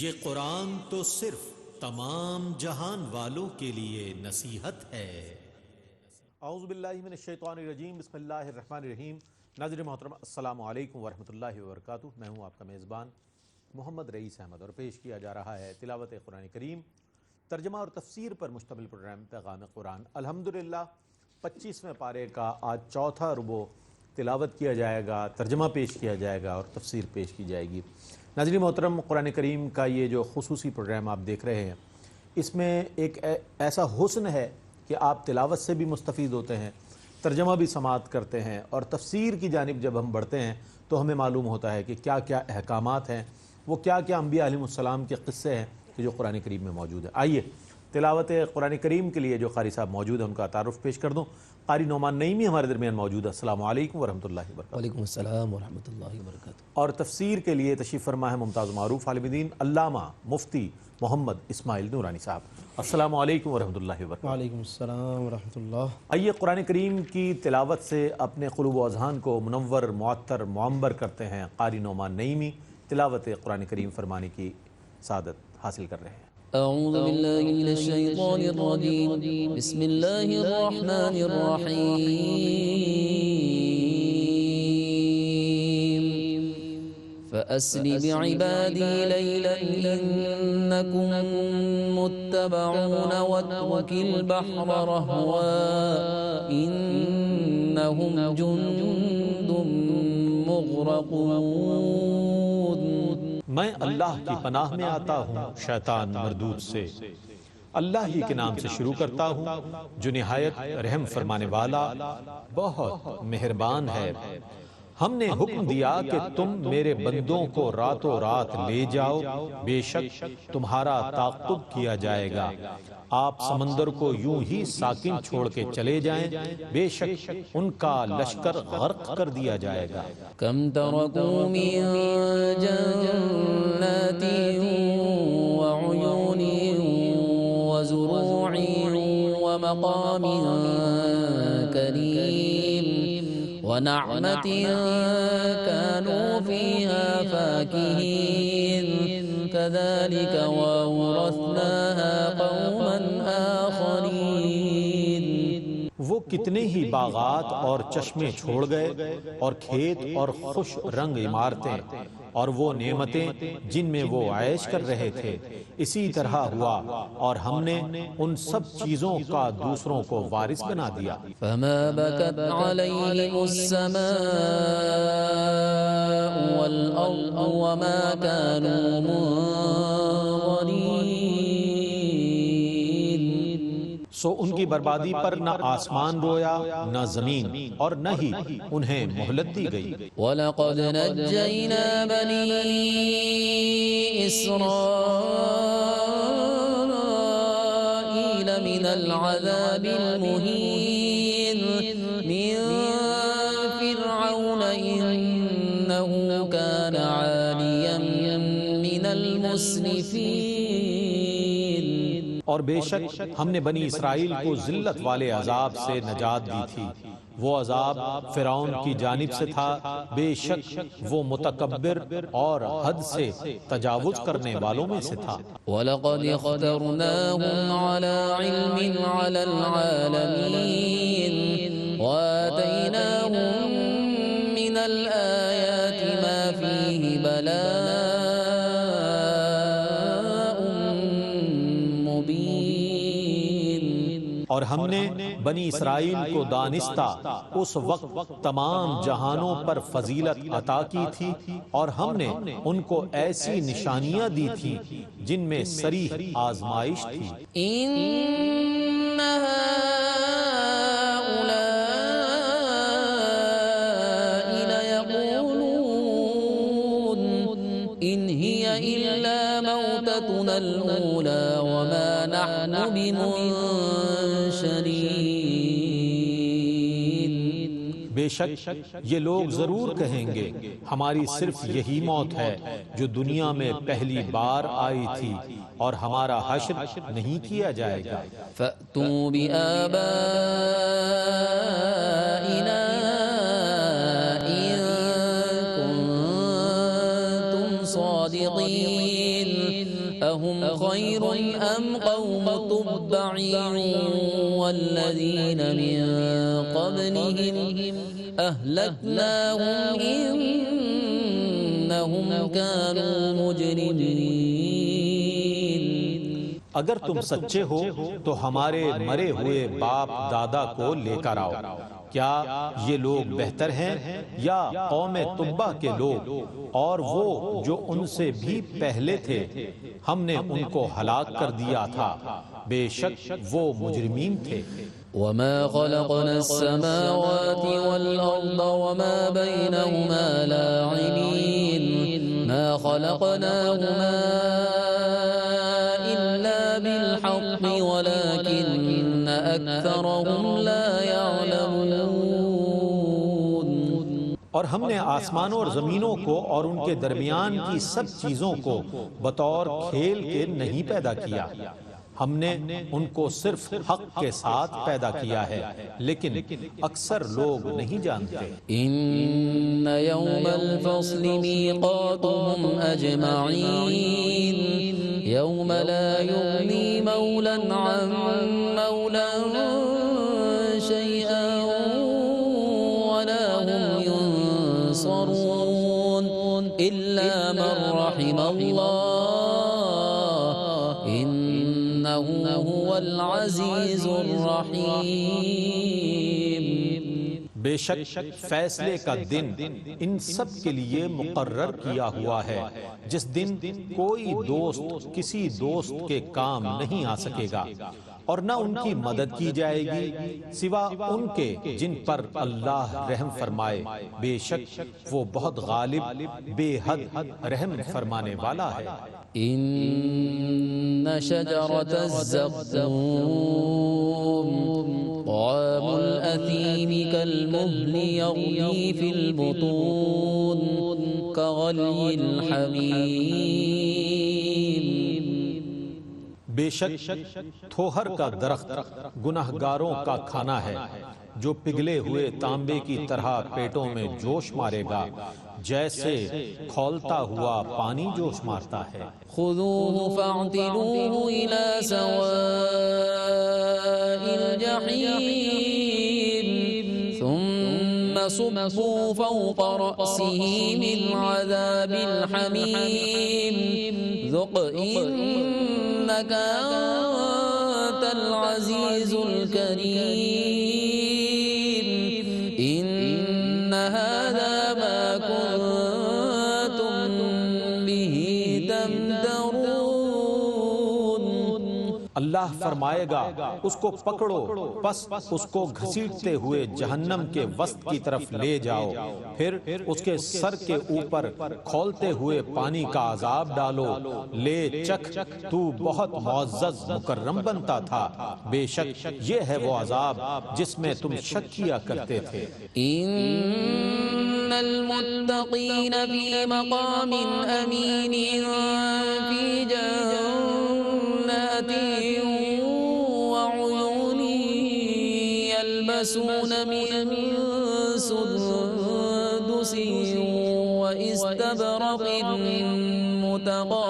یہ قرآن تو صرف تمام جہان والوں کے لیے نصیحت ہے۔ اعوذ باللہ من الشیطان الرجیم، بسم اللہ الرحمن الرحیم۔ ناظرین محترم، السلام علیکم ورحمۃ اللہ وبرکاتہ۔ میں ہوں آپ کا میزبان محمد رئیس احمد، اور پیش کیا جا رہا ہے تلاوت قرآن کریم، ترجمہ اور تفسیر پر مشتمل پروگرام پیغام قرآن۔ الحمدللہ 25ویں پارے کا آج چوتھا ربع تلاوت کیا جائے گا، ترجمہ پیش کیا جائے گا اور تفسیر پیش کی جائے گی۔ ناظرین محترم، قرآن کریم کا یہ جو خصوصی پروگرام آپ دیکھ رہے ہیں، اس میں ایک ایسا حسن ہے کہ آپ تلاوت سے بھی مستفید ہوتے ہیں، ترجمہ بھی سماعت کرتے ہیں، اور تفسیر کی جانب جب ہم بڑھتے ہیں تو ہمیں معلوم ہوتا ہے کہ کیا کیا احکامات ہیں، وہ کیا کیا انبیاء علیہ السلام کے قصے ہیں کہ جو قرآن کریم میں موجود ہیں۔ آئیے تلاوت قرآن کریم کے لیے جو قاری صاحب موجود ہیں ان کا تعارف پیش کر دوں۔ قاری نعمان نعیمی ہمارے درمیان موجود ہے۔ السلام علیکم ورحمۃ اللہ وبرکاتہ۔ وعلیکم السلام ورحمۃ اللہ وبرکاتہ۔ اور تفسیر کے لیے تشریف فرما ہے ممتاز معروف عالم دین علامہ مفتی محمد اسماعیل نورانی صاحب۔ السلام علیکم ورحمۃ اللہ وبرکاتہ۔ وعلیکم السلام ورحمۃ اللہ۔ آئیے قرآن کریم کی تلاوت سے اپنے قلوب و اذہان کو منور، معطر، معمر کرتے ہیں۔ قاری نعمان نعیمی تلاوت قرآن کریم فرمانے کی سعادت حاصل کر رہے ہیں۔ اعوذ باللہ من الشیطان الرجیم، بسم اللہ الرحمن الرحیم۔ فأسر بعبادی لیلا انکم متبعون واترک البحر رہوا انہم جند مغرقون۔ میں اللہ کی پناہ میں آتا ہوں شیطان مردود سے۔ اللہ ہی کے نام سے شروع کرتا ہوں جو نہایت رحم فرمانے والا، بہت مہربان ہے۔ ہم نے حکم دیا کہ تم میرے بندوں کو راتوں رات لے جاؤ، بے شک تمہارا تعاقب کیا جائے گا۔ آپ سمندر کو یوں ہی ساکن چھوڑ کے چلے جائیں، بے شک ان کا لشکر غرق کر دیا جائے گا۔ کم ترکوا من جنات وعیون وزروع ومقام کریم ونعمت كانوا فيها فاكهين كذلك وورثناها قوما آخرين۔ وہ کتنے ہی باغات اور چشمے چھوڑ گئے، اور کھیت اور خوش رنگ عمارتیں، اور وہ نعمتیں جن میں وہ عیش کر رہے تھے۔ اسی طرح ہوا، اور ہم نے ان سب چیزوں کا دوسروں کو وارث بنا دیا۔ فما بكت عليهم السماء والأرض وما كانوا منظرين۔ سو ان کی بربادی پر نہ آسمان رویا نہ زمین، اور نہ ہی انہیں مہلت دی گئی۔ وَلَقَدْ نَجَّيْنَا بَنِي إِسْرَائِيلَ مِنَ الْعَذَابِ الْمُهِينِ مِنْ فِرْعَوْنَ إِنَّهُ كَانَ عَالِيًا مِنَ الْمُسْرِفِينَ۔ اور بے شک ہم نے بنی اسرائیل کو ذلت والے عذاب سے نجات دی تھی۔ وہ عذاب فرعون کی جانب سے تھا، بے شک وہ متکبر اور حد سے تجاوز کرنے والوں میں سے تھا۔ وَلَقَدِ اخْتَرْنَاهُمْ عَلَى عِلْمٍ عَلَى الْعَالَمِينَ وَآتَيْنَاهُمْ مِنَ الْآيَاتِ مَا فِيهِ بَلَاءٌ مُبِينٌ۔ اور ہم نے بنی اسرائیل کو دانستہ اس وقت تمام جہانوں پر فضیلت عطا کی تھی، اور ہم نے ان کو ایسی نشانیاں دی تھیں جن میں صریح آزمائش تھی۔ إِنَّ هَٰؤُلَاءِ لَيَقُولُونَ إِنْ هِيَ إِلَّا مَوْتَتُنَا الْأُولَىٰ وَمَا نَحْنُ بِمُنشَرِينَ۔ بے شک یہ لوگ ضرور کہیں گے ہماری صرف یہی موت ہے جو دنیا میں پہلی بار آئی تھی، اور ہمارا حشر نہیں کیا جائے گا۔ فَأْتُوا بِآبَائِنَا إِن كُنتُمْ صَادِقِينَ۔ خير أم قوم تبع والذين من قبلهم أهلكناهم إنهم كانوا مجرمين اگر تم سچے ہو تو ہمارے مرے ہوئے باپ دادا کو لے کر آؤ، کیا یہ لوگ بہتر ہیں یا قوم تبع کے لوگ؟ اور وہ جو ان سے بھی پہلے تھے ہم نے ان کو ہلاک کر دیا تھا، بے شک وہ مجرمین تھے۔ وما خلقنا السماوات والأرض وما بينهما لاعبين ما خلقناهما إلا بالحق ولكن أكثرهم لا يعلمون۔ اور ہم نے آسمانوں اور زمینوں کو اور ان کے درمیان کی سب چیزوں کو بطور کھیل کے نہیں پیدا کیا، ہم نے ان کو صرف حق کے ساتھ پیدا کیا ہے، لیکن اکثر لوگ نہیں جانتے۔ إن يوم الفصل ميقاتهم أجمعين يوم لا يغني مولا عن مولا شيئا ولا هم ينصرون إلا من رحم الله إنه هو العزيز الرحيم۔ بے شک فیصلے کا دن ان سب کے لیے مقرر کیا ہوا ہے، جس دن کوئی دوست کسی دوست کے کام نہیں آ سکے گا اور نہ ان کی مدد کی جائے گی سوا ان کے جن پر اللہ رحم فرمائے، بے شک وہ بہت غالب بے حد رحم فرمانے والا ہے۔ إن شجرة الزقوم طعام الأثيم كالمهل يغلي في البطون كغلي الحميم۔ بے شک تھوہر کا درخت گناہگاروں کا کھانا ہے، جو پگھلے ہوئے تانبے کی طرح پیٹوں میں جوش مارے گا، جیسے کھولتا ہوا پانی جوش مارتا ہے۔ خذوه فاعتلوه إلى سواء الجحيم ثم صبوا فوق رأسه من عذاب الحميم ذق إنك أنت العزيز الكريم إن هذا ما كنتم به تمترون۔ اللہ فرمائے گا اس کو پکڑو، پس اس کو گھسیٹتے ہوئے جہنم کے وسط کی طرف لے جاؤ، پھر اس کے سر کے اوپر کھولتے ہوئے پانی کا عذاب ڈالو، لے چکھ تو بہت معزز مکرم بنتا تھا، بے شک یہ ہے وہ عذاب جس میں تم شک کیا کرتے تھے۔ إن المتقين في مقام أمين في جنات وعيون يلبسون من سندس واستبرق متقابلين۔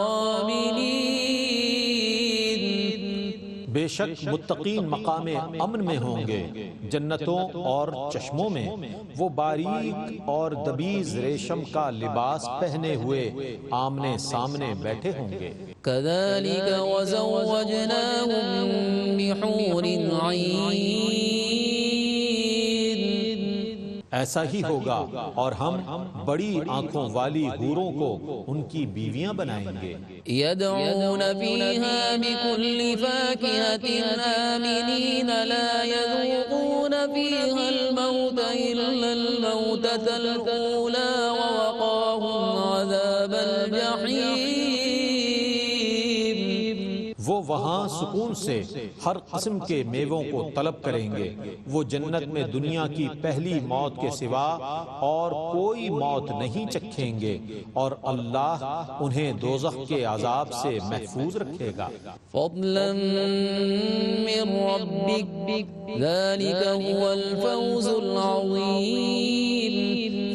بے شک متقین مقام امن میں ہوں گے، جنتوں اور چشموں میں، وہ باریک اور دبیز ریشم کا لباس پہنے ہوئے آمنے سامنے بیٹھے ہوں گے۔ كذلك وزوجناهم بحور عين۔ ایسا ہی ہوگا اور ہم بڑی آنکھوں والی حوروں کو ان کی بیویاں بنائیں گے۔ يدعون فيها بكل فاكهة آمنين لا يذوقون فيها الموت إلا الموتة الأولى ووقاهم عذاب الجحيم۔ وہ وہاں سکون سے ہر قسم کے میووں کو طلب کریں گے، وہ جنت میں دنیا کی پہلی موت کے سوا اور کوئی موت نہیں چکھیں گے، اور اللہ انہیں دوزخ کے عذاب سے محفوظ رکھے گا۔ فضلا من ربك ذلك هو الفوز العظيم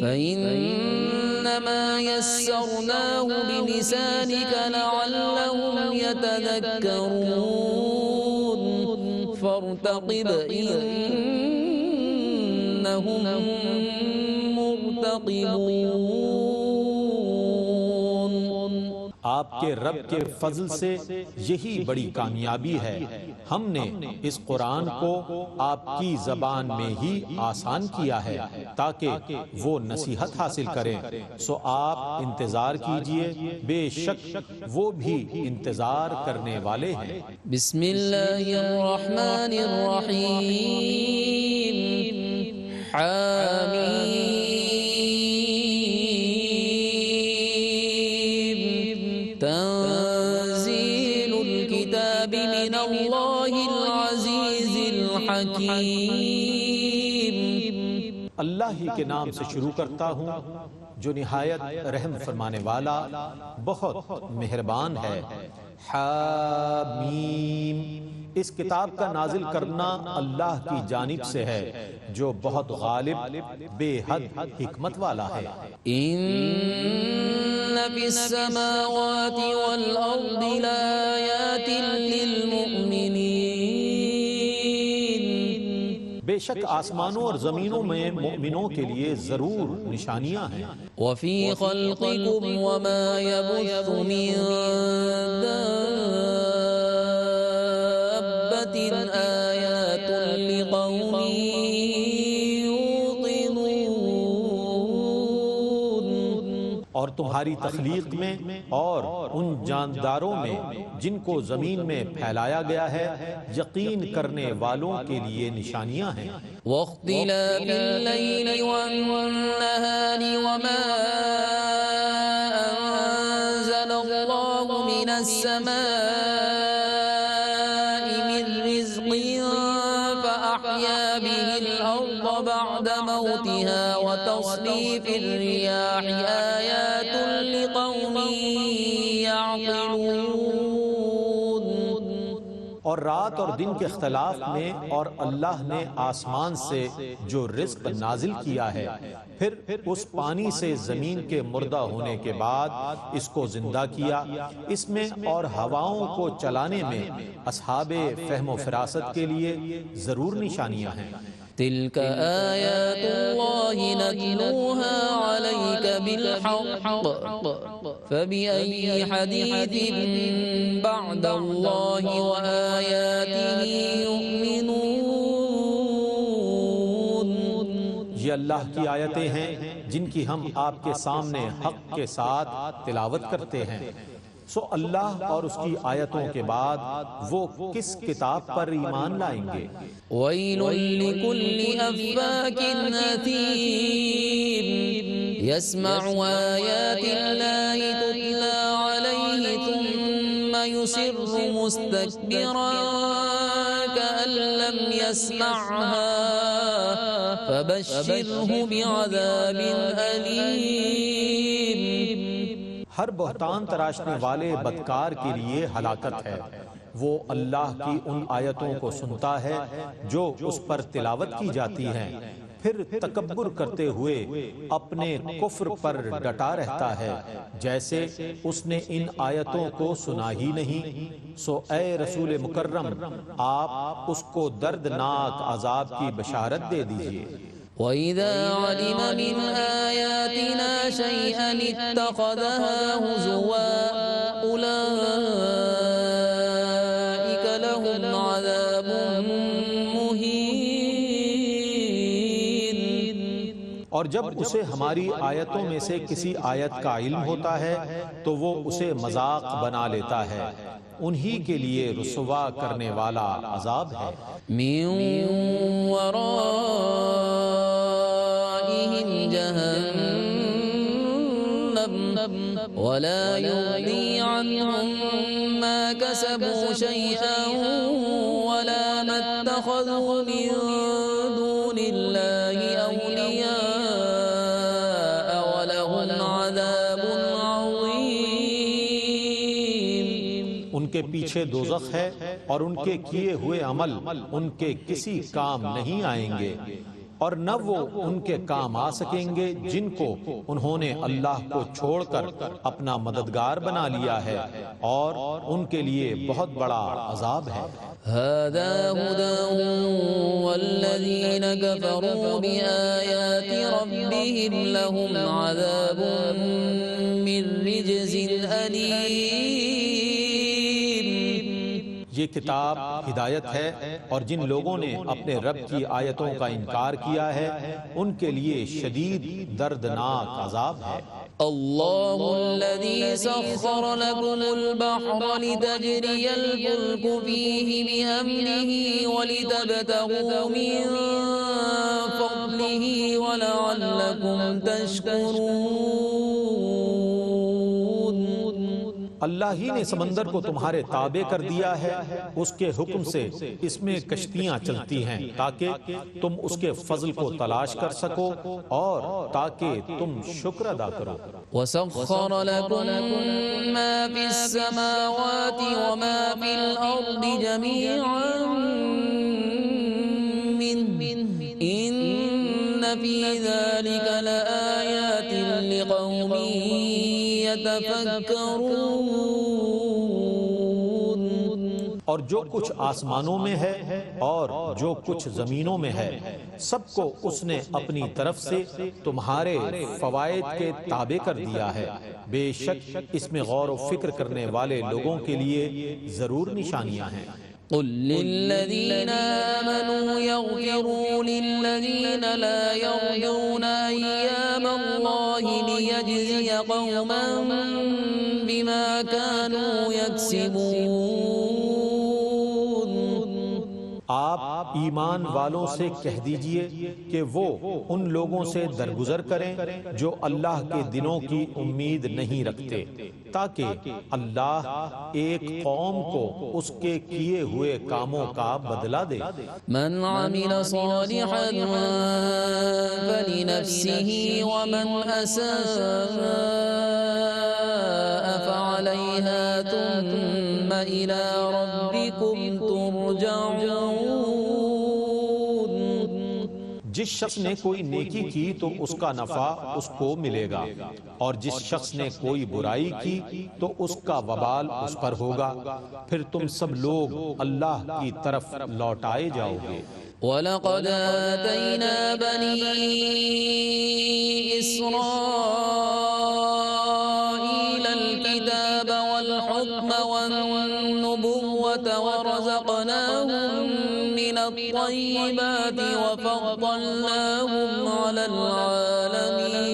فإن فإنما يسرناه بلسانك لعلهم يتذكرون فارتقب إنهم مرتقبون. آپ کے رب کے فضل سے یہی بڑی کامیابی ہے. ہم نے اس قرآن کو آپ کی زبان میں ہی آسان کیا ہے تاکہ وہ نصیحت حاصل کریں. سو آپ انتظار کیجئے، بے شک وہ بھی انتظار کرنے والے ہیں. بسم اللہ الرحمن الرحیم. حامیم. تنزیل الکتاب من اللہ العزیز الحکیم. اللہ ہی کے نام سے شروع کرتا ہوں جو نہایت رحم فرمانے والا بہت مہربان ہے. حامیم. اس کتاب کا نازل کرنا اللہ کی جانب سے ہے جو بہت غالب بے حد حکمت والا ہے. ان فی السماوات والارض لآیات للمؤمنین. بے شک آسمانوں اور زمینوں میں مؤمنوں کے لیے ضرور نشانیاں ہیں. وفی خلقکم وما یبث من دابۃ آیات لقوم یوقنون. اور تمہاری تخلیق میں اور ان جانداروں میں جن کو زمین میں پھیلایا گیا ہے یقین کرنے والوں کے لیے نشانیاں ہیں. واختلاف اللیل والنہار وما انزل اللہ من السماء من رزق فأحیا به الأرض بعد موتها وتصریف الرياح آیات لقوم يعقلون. اور رات اور دن کے اختلاف میں اور اللہ نے آسمان سے جو رزق نازل کیا ہے پھر اس پانی سے زمین کے مردہ ہونے کے بعد اس کو زندہ کیا، اس میں اور ہواؤں کو چلانے میں اصحاب فہم و فراست کے لیے ضرور نشانیاں ہیں. تلك آیات اللہ نتلوها علیک بالحق فبأي حدیث بعد اللہ وآیاتہ یؤمنون. یہ اللہ کی آیتیں ہیں جن کی ہم آپ کے سامنے حق کے ساتھ تلاوت کرتے ہیں. سو اللہ اور اس کی آیتوں کے بعد وہ کس کتاب پر ایمان لائیں گے؟ ویل لکل افاک اثیم یسمع آیات اللہ تتلی علیہ ثم یصر مستکبرا کأن لم يسمعها فبشرہ بعذاب علیم. ہر بہتان تراشنے والے بدکار کے لیے ہلاکت ہے. وہ اللہ کی ان آیتوں کو سنتا ہے جو اس پر تلاوت کی جاتی ہیں پھر تکبر کرتے ہوئے اپنے کفر پر ڈٹا رہتا ہے جیسے اس نے ان آیتوں کو سنا ہی نہیں. سو اے رسول مکرم آپ اس کو دردناک عذاب کی بشارت دے دیجئے. وَإِذَا عَلِمَ مِنْ آيَاتِنَا شَيْئًا اتَّخَذَهَا هُزُوًا أُولَئِكَ لَهُمْ عَذَابٌ مُهِينٌ. اور جب اسے ہماری آیتوں میں سے کسی آیت کا علم ہوتا ہے تو وہ اسے مذاق بنا لیتا ہے. انہی کے لیے رسوا کرنے والا عذاب ہے. مِّن وَرَائِهِمْ جَهَنَّمُ وَلَا يُغْنِي عَنْهُمْ مَا كَسَبُوا شَيْئًا وَلَا مَا اتَّخَذُوا مِن دُونِ اللَّهِ أَوْلِيَاءَ وَلَهُمْ عَذَابٌ عَظِيمٌ. ان کے پیچھے دوزخ ہے اور ان کے کیے ہوئے عمل ان کے کسی کام نہیں آئیں گے. اور نہ وہ ان کے کام آ سکیں گے جن کو انہوں نے اللہ کو چھوڑ کر اپنا مددگار بنا لیا ہے، اور ان کے لیے بہت بڑا عذاب ہے۔ هذا هدى والذين كفروا بآيات ربهم لهم عذاب من رجز أليم۔ یہ کتاب ہدایت ہے، اور جن لوگوں نے اپنے رب کی آیتوں کا انکار کیا ہے ان کے لیے شدید دردناک عذاب ہے۔ الله الذي سخر لكم البحر لتجري الفلك فيه بأمره ولتبتغوا من فضله ولعلكم تشكرون۔ اللہ ہی نے سمندر کو تمہارے تابع کر دیا ہے، اس کے حکم سے اس میں کشتیاں چلتی ہیں تاکہ تم اس کے فضل کو تلاش کر سکو اور تاکہ تم شکر ادا کرو۔ وسخر لكم ما في السماوات وما في الأرض جميعا منه إن في ذلك لآيات لقوم يتفكرون۔ اور جو کچھ آسمانوں میں ہے اور جو کچھ زمینوں میں ہے سب کو اس نے اپنی طرف سے تمہارے فوائد کے تابع کر دیا ہے، بے شک اس میں غور و فکر کرنے والے لوگوں کے لیے ضرور نشانیاں ہیں۔ قل للذين آمنوا يغفروا للذين لا يرجون أيام الله ليجزي قوما بما كانوا يكسبون۔ آپ ایمان والوں سے کہہ دیجئے کہ وہ ان لوگوں سے درگزر کریں جو اللہ کے دنوں کی امید نہیں رکھتے، تاکہ اللہ ایک قوم کو اس کے کیے ہوئے کاموں کا بدلہ دے۔ من عمل صالحا فلنفسه ومن أساء فعليها ثم إلى ربكم ترجعون۔ جس شخص نے کوئی نیکی کی تو اس کا نفع اس کو ملے گا، اور جس شخص نے کوئی برائی کی تو اس کا وبال اس پر ہوگا، پھر تم سب لوگ اللہ کی طرف لوٹائے جاؤ گے۔ وَلَقَدْ آتَيْنَا بَنِي إِسْرَائِيلَ الْكِتَابَ وَالْحُكْمَ وَالنُّبُوَّةَ وَرَزَقْنَاهُم مِّنَ الطَّيِّبَاتِ وَفَضَّلْنَاهُمْ عَلَى الْعَالَمِينَ۔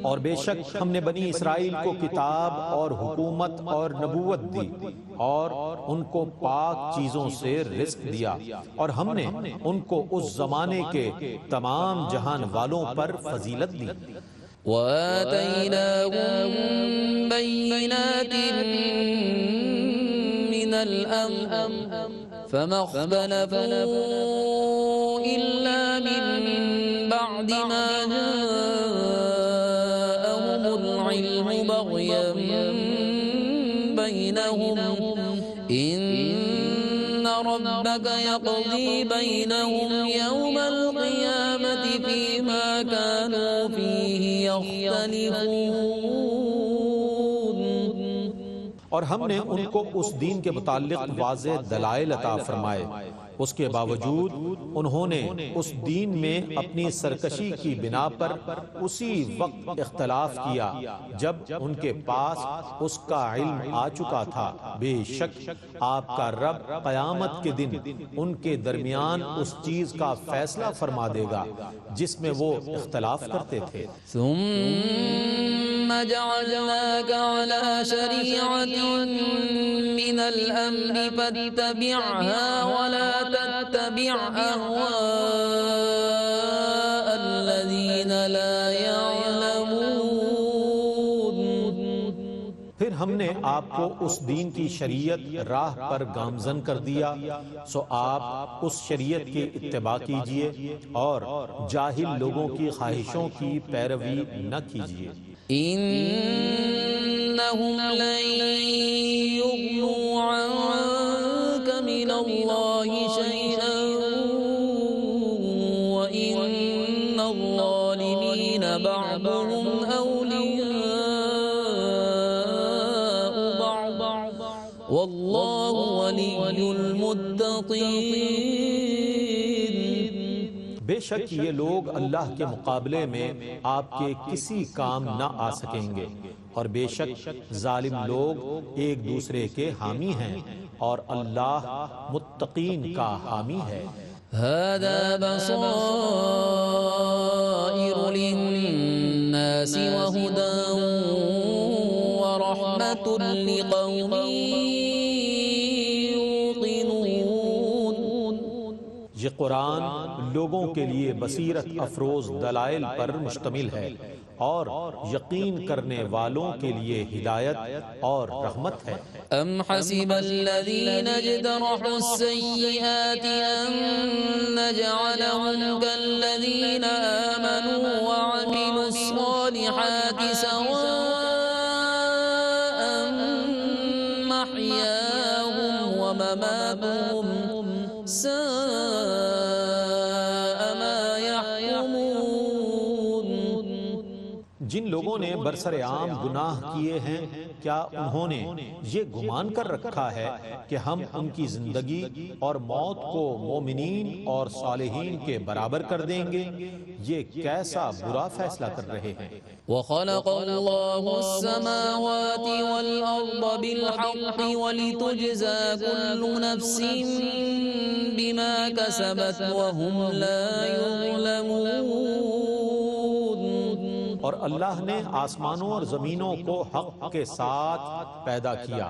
اور بے شک ہم نے بنی اسرائیل کو کتاب اور حکومت اور نبوت دی، اور ان کو پاک چیزوں سے رزق دیا، اور ہم نے ان کو اس زمانے کے تمام جہان والوں پر فضیلت دی۔ وَآتَيْنَاهُم بَيِّنَاتٍ مِّنَ الْأَمْرِ فَمَا اخْتَلَفُوا إِلَّا مِن بَعْدِ مَا جَاءَهُمُ الْعِلْمُ بَغْيًا بَيْنَهُمْ إِنَّ رَبَّكَ يَقْضِي بَيْنَهُمْ يَوْمَ الْقِيَامَةِ فِيمَا كَانُوا فِيهِ يَخْتَلِفُونَ۔ اور ہم نے ان کو اس دین کے متعلق واضح دلائل عطا فرمائے، اس کے باوجود انہوں نے اس دین میں اپنی سرکشی کی بنا پر اسی وقت اختلاف کیا جب ان کے پاس اس کا علم آ چکا تھا۔ بے شک آپ کا رب قیامت کے دن ان کے درمیان اس چیز کا فیصلہ فرما دے گا جس میں وہ اختلاف کرتے تھے۔ ثم جعلناك على شريعة من الأمر فاتبعها ولا تتبع أهواء الذين لا يعلمون۔ پھر ہم نے آپ کو اس دین کی شریعت راہ پر گامزن کر دیا، سو آپ اس شریعت کی اتباع کیجئے اور جاہل لوگوں کی خواہشوں کی پیروی نہ کیجئے۔ إنهم لن يغنوا عنك من الله شيئا المتقين بے شک یہ لوگ اللہ کے مقابلے میں آپ کے کسی کام نہ آ سکیں گے، اور بے شک ظالم لوگ ایک دوسرے کے حامی ہیں، اور اللہ متقین کا حامی ہے۔ هذا بصائر للناس وهدى ورحمة لقوم يوقنون۔ یہ قرآن لوگوں کے لیے بصیرت افروز دلائل پر مشتمل ہے اور یقین کرنے والوں کے لیے ہدایت اور رحمت ہے۔ أم حسب الذين اجترحوا السيئات أن نجعلهم كالذين آمنوا وعملوا الصالحات سواء محياهم ومماتهم ساء ما يحكمون۔ جن لوگوں نے برسر عام گناہ کیے ہیں، کیا انہوں نے یہ گمان کر رکھا ہے کہ ہم ان کی زندگی اور موت کو مومنین اور صالحین کے برابر کر دیں گے؟ یہ کیسا برا فیصلہ کر رہے ہیں۔ وخلق الله السماوات والأرض بالحق ولتجزى كل نفس بما كسبت وهم لا يظلمون۔ اور اللہ نے آسمانوں اور زمینوں کو حق کے ساتھ پیدا کیا،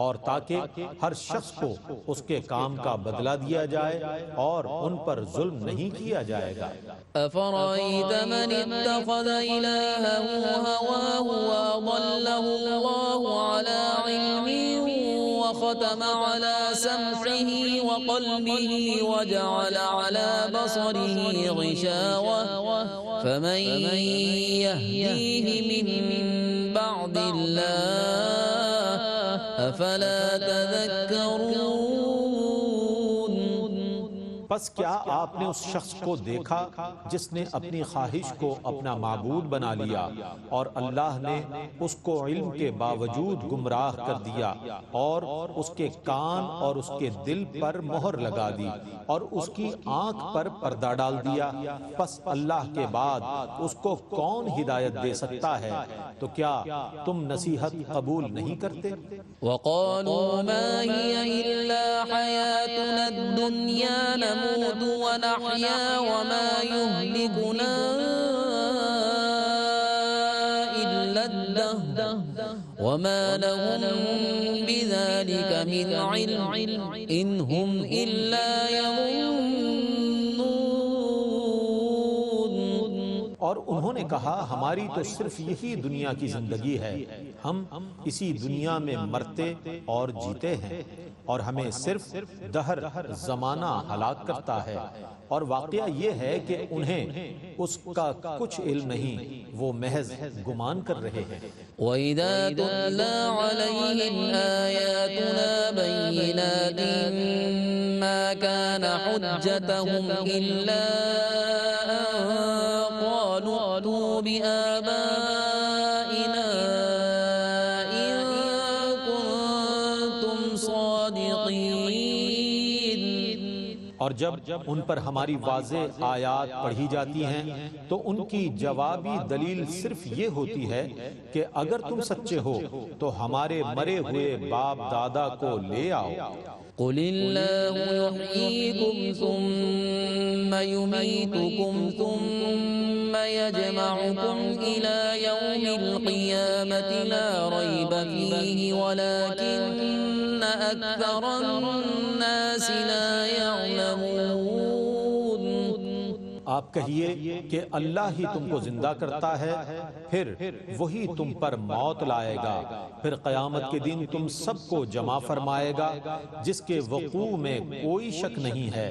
اور تاکہ ہر شخص کو اس کے کام کا بدلہ دیا جائے اور ان پر ظلم نہیں کیا جائے گا۔ أفرأيت من اتخذ إلهه هواه وأضله الله على علم وختم على سمعه وقلبه وجعل على بصره غشاوة فمن يهديه من بعد الله أفلا تذكرون۔ پس کیا آپ نے اس شخص کو دیکھا جس نے اپنی خواہش کو اپنا معبود بنا لیا، اور اللہ نے اس کو علم کے باوجود گمراہ کر دیا، اور اس کے کان اور اس کے دل پر مہر لگا دی، اور اس کی آنکھ پر پردہ ڈال دیا؟ پس اللہ کے بعد اس کو کون ہدایت دے سکتا ہے؟ تو کیا تم نصیحت قبول نہیں کرتے؟ وقالوا ما هي إلا حياتنا الدنيا نموت ونحيا وما يهلكنا إلا الدهر وما لهم بذلك من علم إن هم إلا يظنون۔ اور انہوں نے کہا ہماری تو صرف یہی دنیا کی زندگی ہے، ہم اسی دنیا میں مرتے اور جیتے ہیں، اور ہمیں صرف دہر زمانہ ہلاک کرتا ہے، اور واقعہ یہ ہے کہ انہیں اس کا کچھ علم نہیں، وہ محض گمان کر رہے ہیں۔ وَإِذَا تُتْلَى عَلَيْهِمْ آيَاتُنَا بَيِّنَاتٍ مَا كَانَ حُجَّتَهُمْ إِلَّا أَن قَالُوا ائْتُوا بِآبَائِنَا إِن كُنتُمْ صَادِقِينَ۔ اور جب ان پر ہماری واضح آیات پڑھی جاتی ہیں تو ان کی جوابی دلیل صرف یہ ہوتی ہے کہ اگر تم سچے ہو تو ہمارے مرے ہوئے باپ دادا کو لے آؤ۔ قل اللہ یحییکم ثم یمیتکم ثم یجمعکم الی یوم القیامة لا ریب فیہ ولکن اکثر الناس لا یعلمون۔ آپ کہیے کہ اللہ ہی تم کو زندہ کرتا ہے، پھر وہی تم پر موت لائے گا، پھر قیامت کے دن تم سب کو جمع فرمائے گا، جس کے وقوع میں کوئی شک نہیں ہے،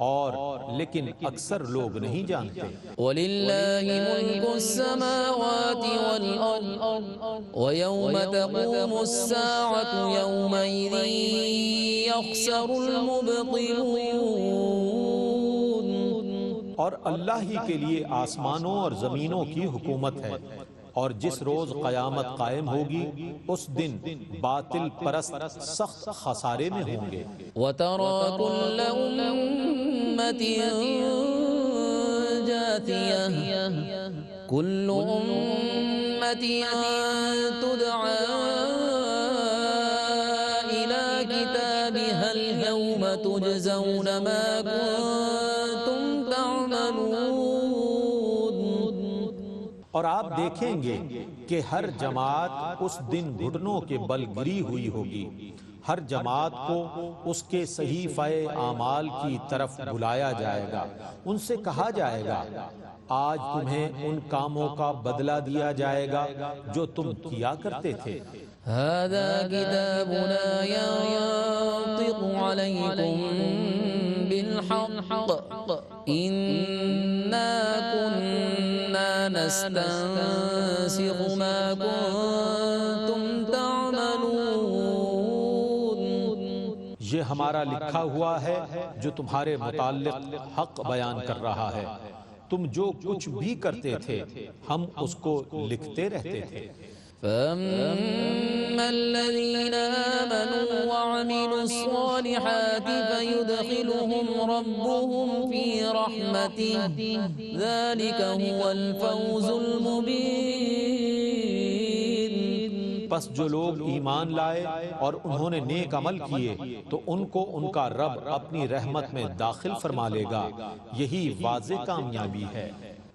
اور لیکن اکثر لوگ نہیں جانتے۔ وَلِلَّهِ مُلْكُ السَّمَاوَاتِ وَالْأَرْضِ وَيَوْمَ تَقُومُ السَّاعَةُ يَوْمَئِذٍ يَخْسَرُ الْمُبْطِلُونَ۔ اور اللہ ہی کے لیے آسمانوں اور زمینوں کی حکومت ہے، اور جس روز قیامت قائم ہوگی اس دن باطل پرست سخت خسارے میں ہوں گے۔ وترى كل أمة جاثية كل أمة تدعى إلى كتابها اليوم تجزون ما كنتم تعملون۔ اور آپ دیکھیں گے کہ ہر جماعت اس دن گھٹنوں کے بل گری ہوئی ہوگی، ہر جماعت کو اس کے صحیفہ اعمال کی طرف بلایا جائے گا، ان سے کہا جائے گا آج تمہیں ان کاموں کا بدلہ دیا جائے گا جو تم کیا کرتے تھے۔ هذا كتابنا ينطق عليكم بالحق إنا كنا نستنسخ ما كنتم تعملون۔ یہ ہمارا لکھا ہوا ہے جو تمہارے متعلق حق بیان کر رہا ہے، تم جو کچھ بھی کرتے تھے ہم اس کو لکھتے رہتے تھے۔ فأما الذين آمنوا وعملوا الصالحات فيدخلهم ربهم في رحمته ذلك هو الفوز المبين۔ پس جو لوگ ایمان لائے اور انہوں نے نیک عمل کیے تو ان کو ان کا رب اپنی رحمت میں داخل فرما لے گا، یہی واضح کامیابی ہے۔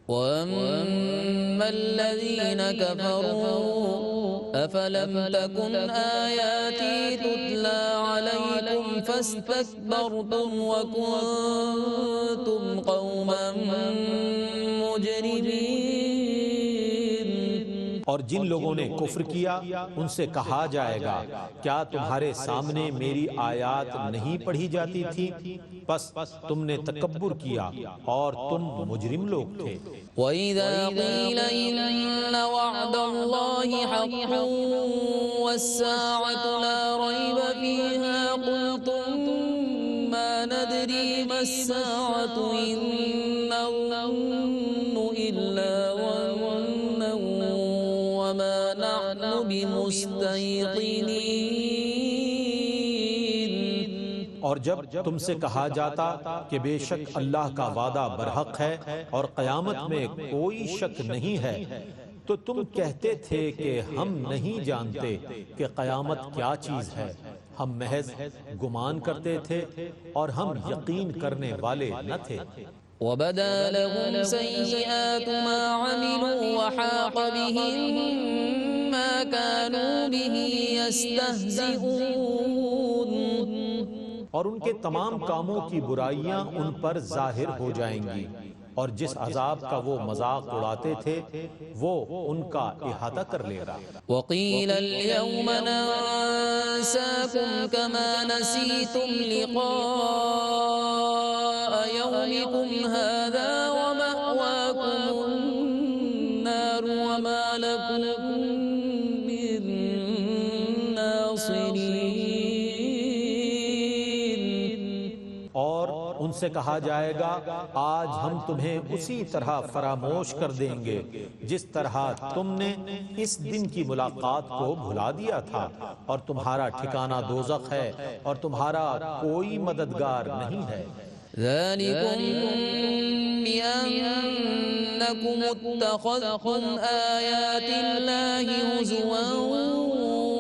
وَأَمَّا الَّذِينَ كَفَرُوا أَفَلَمْ تَكُنْ آيَاتِي تُتْلَى عَلَيْكُمْ فَاسْتَكْبَرْتُمْ وَكُنْتُمْ قَوْمًا مُجْرِمِينَ۔ اور جن لوگوں نے کفر کیا ان سے کہا جائے گا کیا تمہارے سامنے میری آیات نہیں پڑھی جاتی تھی؟ پس تم نے تکبر کیا اور تم مجرم لوگ تھے۔ وَإِذَا قِيلَ إِنَّ وَعْدَ اللَّهِ حَقٌّ وَالسَّاعَةُ لَا رَيْبَ فِيهَا قُلْتُمْ مَا نَدْرِي مَا السَّاعَةُ إِن نَّظُنُّ إِلَّا ظَنًّا وَمَا نَحْنُ بِمُسْتَيْقِنِينَ۔ اور جب تم سے کہا جاتا کہ بے شک اللہ کا وعدہ برحق ہے اور قیامت میں کوئی شک نہیں ہے تو تم کہتے تھے کہ ہم نہیں جانتے کہ قیامت کیا چیز ہے، ہم محض گمان کرتے تھے اور ہم یقین کرنے والے نہ تھے۔ وَبَدَا لَهُمْ سَيِّئَاتُ مَا عَمِلُوا وَحَاقَ بِهِم مَّا كَانُوا بِهِ يَسْتَهْزِئُونَ۔ اور ان کے تمام کاموں کی برائیاں ان پر ظاہر ہو جائیں گی، اور جس عذاب کا وہ مذاق اڑاتے تھے وہ ان کا احاطہ کر لے گا۔ وَقِيلَ الْيَوْمَ نَنسَاكُمْ كَمَا نَسِيتُمْ لِقَاءَ يَوْمِكُمْ هَذَا وَمَأْوَاكُمُ النَّارُ وَمَا لَكُمْ مِن نَّاصِرِينَ۔ اور ان سے کہا جائے گا آج ہم تمہیں اسی طرح فراموش کر دیں گے جس طرح تم نے اس دن کی ملاقات کو بھلا دیا تھا، اور تمہارا ٹھکانہ دوزخ ہے اور تمہارا کوئی مددگار نہیں ہے۔ ذَلِكُمْ بِأَنَّكُمُ اتَّخَذْتُمْ آيَاتِ اللَّهِ هُزُوًا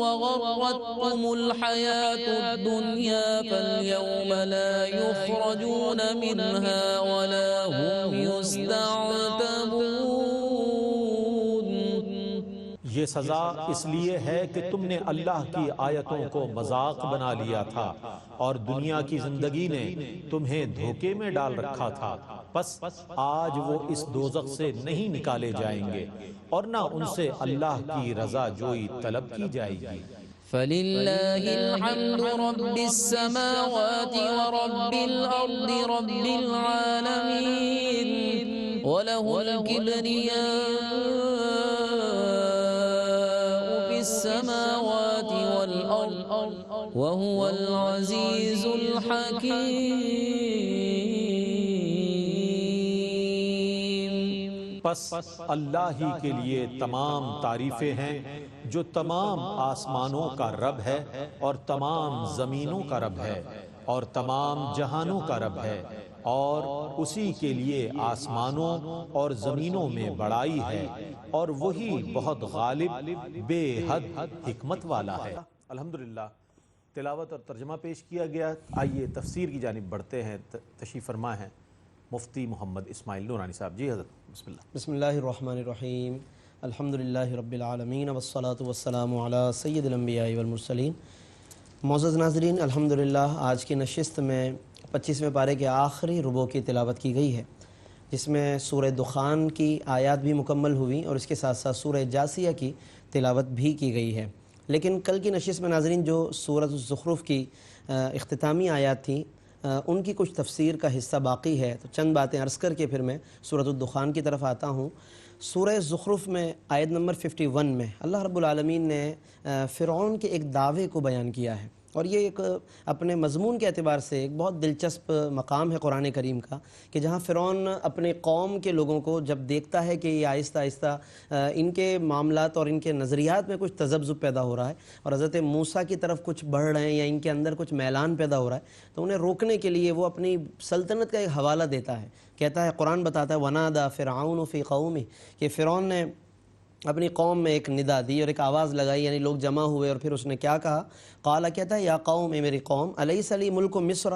وَغَرَّتْكُمُ الْحَيَاةُ الدُّنْيَا فَالْيَوْمَ لَا يُخْرَجُونَ مِنْهَا وَلَا هُمْ يُسْتَعْتَبُونَ۔ یہ سزا اس لیے ہے کہ تم نے اللہ کی آیتوں کو مذاق بنا لیا تھا اور دنیا کی زندگی نے تمہیں دھوکے میں ڈال رکھا تھا، پس آج وہ اس دوزخ سے نہیں نکالے جائیں گے اور نہ ان سے اللہ کی رضا جوئی طلب کی جائے گی۔ فَلِلَّهِ الْحَمْدُ رَبِّ السَّمَاوَاتِ وَرَبِّ الْأَرْضِ رَبِّ الْعَالَمِينَ وَلَهُ الْكِبْرِيَاءُ فِي السَّمَاوَاتِ وَالْأَرْضِ وَهُوَ الْعَزِيزُ الْحَكِيمُ۔ پس اللہ ہی کے لیے تمام تعریفیں ہیں جو تمام آسمانوں کا رب ہے اور تمام زمینوں کا رب ہے اور تمام جہانوں کا رب ہے، اور اسی کے لیے آسمانوں اور زمینوں میں بڑائی ہے، اور وہی بہت غالب بے حد حکمت والا ہے۔ الحمدللہ تلاوت اور ترجمہ پیش کیا گیا۔ آئیے تفسیر کی جانب بڑھتے ہیں۔ تشریف فرما ہے مفتی محمد اسماعیل نورانی صاحب۔ جی حضرت بسم اللہ۔ بسم اللہ الرحمن الرحیم، الحمدللہ رب العالمین والصلاة والسلام علی سید الانبیاء والمرسلین۔ معزز ناظرین، الحمدللہ آج کی نشست میں 25ویں پارے کے آخری ربع کی تلاوت کی گئی ہے، جس میں سورہ دخان کی آیات بھی مکمل ہوئی اور اس کے ساتھ ساتھ سورہ جاسیہ کی تلاوت بھی کی گئی ہے۔ لیکن کل کی نشست میں ناظرین جو سورۃ الزخرف کی اختتامی آیات تھیں، ان کی کچھ تفسیر کا حصہ باقی ہے، تو چند باتیں عرض کر کے پھر میں سورۃ الدخان کی طرف آتا ہوں۔ سورہ زخرف میں آیت نمبر 51 میں اللہ رب العالمین نے فرعون کے ایک دعوے کو بیان کیا ہے، اور یہ ایک اپنے مضمون کے اعتبار سے ایک بہت دلچسپ مقام ہے قرآن کریم کا، کہ جہاں فرعون اپنے قوم کے لوگوں کو جب دیکھتا ہے کہ یہ آہستہ آہستہ ان کے معاملات اور ان کے نظریات میں کچھ تذبذب پیدا ہو رہا ہے اور حضرت موسیٰ کی طرف کچھ بڑھ رہے ہیں یا ان کے اندر کچھ میلان پیدا ہو رہا ہے، تو انہیں روکنے کے لیے وہ اپنی سلطنت کا ایک حوالہ دیتا ہے۔ کہتا ہے، قرآن بتاتا ہے، وَنَادَى فِرْعَوْنُ فِي قَوْمِهِ، کہ فرعون نے اپنی قوم میں ایک ندا دی اور ایک آواز لگائی، یعنی لوگ جمع ہوئے، اور پھر اس نے کیا کہا؟ قال، کہتا ہے، یا قوم، اے میری قوم، الیس لی ملک مصر،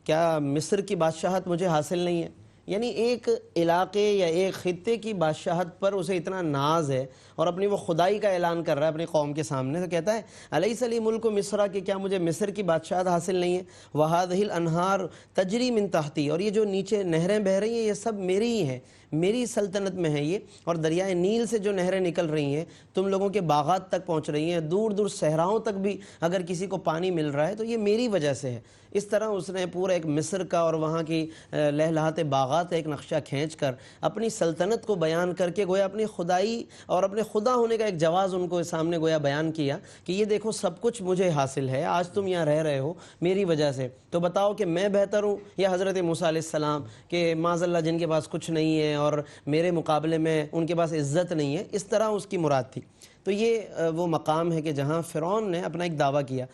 کیا مصر کی بادشاہت مجھے حاصل نہیں ہے؟ یعنی ایک علاقے یا ایک خطے کی بادشاہت پر اسے اتنا ناز ہے اور اپنی وہ خدائی کا اعلان کر رہا ہے اپنی قوم کے سامنے، تو کہتا ہے الیس لی ملک مصر، کہ کیا مجھے مصر کی بادشاہت حاصل نہیں ہے؟ وہذہ الانہار تجری من تحتی، اور یہ جو نیچے نہریں بہہ رہی ہیں یہ سب میری ہی ہیں، میری سلطنت میں ہے یہ، اور دریائے نیل سے جو نہریں نکل رہی ہیں تم لوگوں کے باغات تک پہنچ رہی ہیں، دور دور صحراؤں تک بھی اگر کسی کو پانی مل رہا ہے تو یہ میری وجہ سے ہے۔ اس طرح اس نے پورا ایک مصر کا اور وہاں کی لہلہاتے باغات ایک نقشہ کھینچ کر اپنی سلطنت کو بیان کر کے گویا اپنی خدائی اور اپنے خدا ہونے کا ایک جواز ان کو سامنے گویا بیان کیا کہ یہ دیکھو سب کچھ مجھے حاصل ہے، آج تم یہاں رہ رہے ہو میری وجہ سے، تو بتاؤ کہ میں بہتر ہوں یا حضرت موسیٰ علیہ السلام کہ معاذ اللہ جن کے پاس کچھ نہیں ہے اور میرے مقابلے میں ان کے پاس عزت نہیں ہے؟ اس طرح اس کی مراد تھی۔ تو یہ وہ مقام ہے کہ جہاں فرعون نے اپنا ایک دعویٰ کیا۔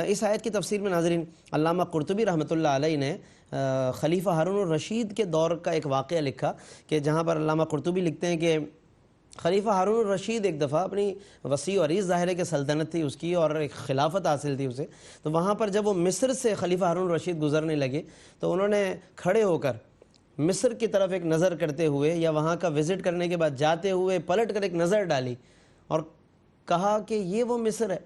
اس آیت کی تفسیر میں ناظرین علامہ قرطبی رحمۃ اللہ علیہ نے خلیفہ ہارون الرشید کے دور کا ایک واقعہ لکھا، کہ جہاں پر علامہ قرطبی لکھتے ہیں کہ خلیفہ ہارون الرشید ایک دفعہ اپنی وسیع و عریض ظاہر کہ سلطنت تھی اس کی اور ایک خلافت حاصل تھی اسے، تو وہاں پر جب وہ مصر سے خلیفہ ہارون الرشید گزرنے لگے تو انہوں نے کھڑے ہو کر مصر کی طرف ایک نظر کرتے ہوئے یا وہاں کا وزٹ کرنے کے بعد جاتے ہوئے پلٹ کر ایک نظر ڈالی اور کہا کہ یہ وہ مصر ہے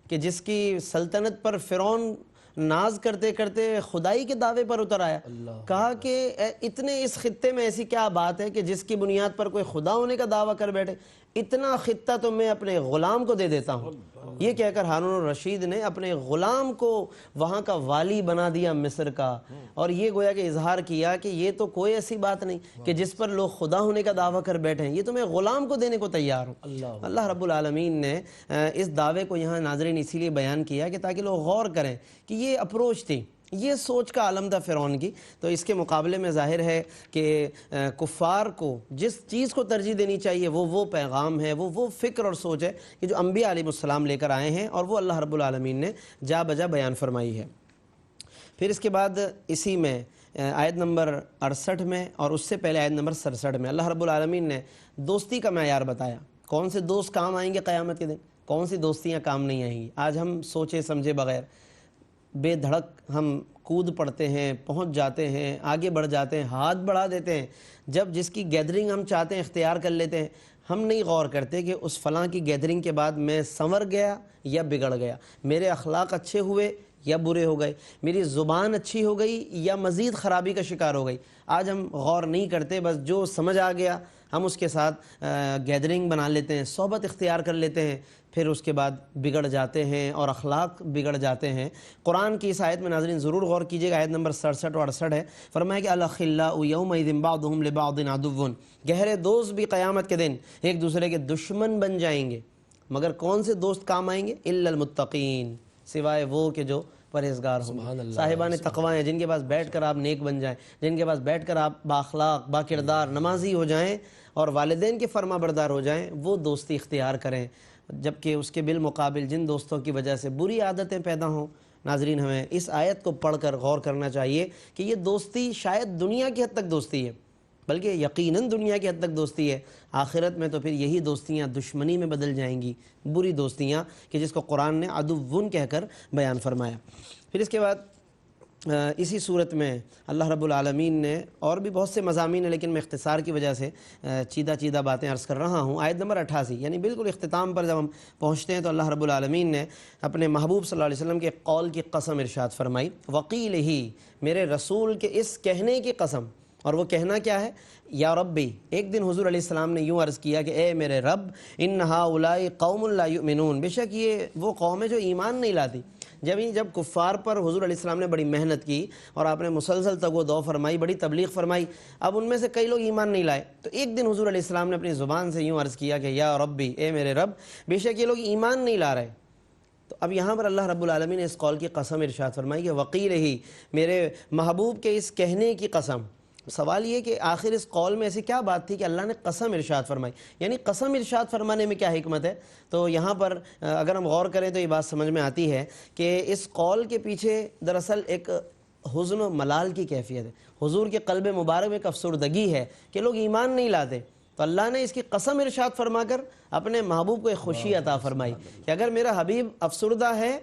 کہ جس کی سلطنت پر فرعون ناز کرتے کرتے خدائی کے دعوے پر اتر آیا۔ کہا کہ اتنے اس خطے میں ایسی کیا بات ہے کہ جس کی بنیاد پر کوئی خدا ہونے کا دعویٰ کر بیٹھے؟ اتنا خطہ تو میں اپنے غلام کو دے دیتا ہوں۔ یہ کہہ کر ہارون الرشید نے اپنے غلام کو وہاں کا والی بنا دیا مصر کا، اور یہ گویا کہ اظہار کیا کہ یہ تو کوئی ایسی بات نہیں کہ جس پر لوگ خدا ہونے کا دعویٰ کر بیٹھے ہیں، یہ تو میں غلام کو دینے کو تیار ہوں۔ اللہ رب العالمین نے اس دعوے کو یہاں ناظرین اسی لیے بیان کیا کہ تاکہ لوگ غور کریں کہ یہ اپروچ تھی، یہ سوچ کا عالم تھا فرعون کی۔ تو اس کے مقابلے میں ظاہر ہے کہ کفار کو جس چیز کو ترجیح دینی چاہیے وہ پیغام ہے، وہ فکر اور سوچ ہے کہ جو انبیاء علیہ السلام لے کر آئے ہیں، اور وہ اللہ رب العالمین نے جا بجا بیان فرمائی ہے۔ پھر اس کے بعد اسی میں آیت نمبر 68 میں اور اس سے پہلے آیت نمبر 67 میں اللہ رب العالمین نے دوستی کا معیار بتایا، کون سے دوست کام آئیں گے قیامت کے دن، کون سی دوستیاں کام نہیں آئیں گی۔ آج ہم سوچے سمجھے بغیر بے دھڑک ہم کود پڑتے ہیں، پہنچ جاتے ہیں، آگے بڑھ جاتے ہیں، ہاتھ بڑھا دیتے ہیں، جب جس کی گیدرنگ ہم چاہتے ہیں اختیار کر لیتے ہیں، ہم نہیں غور کرتے کہ اس فلاں کی گیدرنگ کے بعد میں سنور گیا یا بگڑ گیا، میرے اخلاق اچھے ہوئے یا برے ہو گئے، میری زبان اچھی ہو گئی یا مزید خرابی کا شکار ہو گئی۔ آج ہم غور نہیں کرتے، بس جو سمجھ آ گیا ہم اس کے ساتھ گیدرنگ بنا لیتے ہیں، صحبت اختیار کر لیتے ہیں، پھر اس کے بعد بگڑ جاتے ہیں اور اخلاق بگڑ جاتے ہیں۔ قرآن کی اس آیت میں ناظرین ضرور غور کیجیے گا، آیت نمبر 67 اور 68 ہے، فرمایا کہ الاخلاء یومئذ بعضهم لبعض عدو، گہرے دوست بھی قیامت کے دن ایک دوسرے کے دشمن بن جائیں گے، مگر کون سے دوست کام آئیں گے؟ الا المتقین، سوائے وہ کہ جو پرہیزگار ہوں گے، صاحبان تقوی ہیں جن کے پاس بیٹھ کر آپ نیک بن جائیں، جن کے پاس بیٹھ کر آپ بااخلاق با کردار نمازی ہو جائیں اور والدین کے فرما بردار ہو جائیں، وہ دوستی اختیار کریں۔ جبکہ اس کے بالمقابل جن دوستوں کی وجہ سے بری عادتیں پیدا ہوں، ناظرین ہمیں اس آیت کو پڑھ کر غور کرنا چاہیے کہ یہ دوستی شاید دنیا کی حد تک دوستی ہے، بلکہ یقیناً دنیا کی حد تک دوستی ہے، آخرت میں تو پھر یہی دوستیاں دشمنی میں بدل جائیں گی، بری دوستیاں کہ جس کو قرآن نے عدوٌ کہہ کر بیان فرمایا۔ پھر اس کے بعد اسی صورت میں اللہ رب العالمین نے اور بھی بہت سے مضامین ہیں، لیکن میں اختصار کی وجہ سے چیدہ باتیں عرض کر رہا ہوں۔ آیت نمبر 88 یعنی بالکل اختتام پر جب ہم پہنچتے ہیں تو اللہ رب العالمین نے اپنے محبوب صلی اللہ علیہ وسلم کے قول کی قسم ارشاد فرمائی، وقیل ہی، میرے رسول کے اس کہنے کی قسم، اور وہ کہنا کیا ہے؟ یا ربی، ایک دن حضور علیہ السلام نے یوں عرض کیا کہ اے میرے رب، ان ہؤلاء قوم لا یؤمنون، بے شک یہ وہ قوم ہے جو ایمان نہیں لاتی۔ جب کفار پر حضور علیہ السلام نے بڑی محنت کی اور آپ نے مسلسل تگ و دو فرمائی، بڑی تبلیغ فرمائی، اب ان میں سے کئی لوگ ایمان نہیں لائے، تو ایک دن حضور علیہ السلام نے اپنی زبان سے یوں عرض کیا کہ یا ربی، اے میرے رب، بے شک یہ لوگ ایمان نہیں لا رہے۔ تو اب یہاں پر اللہ رب العالمین نے اس قول کی قسم ارشاد فرمائی کہ وقیل ہی، میرے محبوب کے اس کہنے کی قسم۔ سوال یہ کہ آخر اس قول میں ایسی کیا بات تھی کہ اللہ نے قسم ارشاد فرمائی، یعنی قسم ارشاد فرمانے میں کیا حکمت ہے؟ تو یہاں پر اگر ہم غور کریں تو یہ بات سمجھ میں آتی ہے کہ اس قول کے پیچھے دراصل ایک حزن و ملال کی کیفیت ہے، حضور کے قلب مبارک میں ایک افسردگی ہے کہ لوگ ایمان نہیں لاتے، تو اللہ نے اس کی قسم ارشاد فرما کر اپنے محبوب کو ایک خوشی عطا فرمائی کہ اگر میرا حبیب افسردہ ہے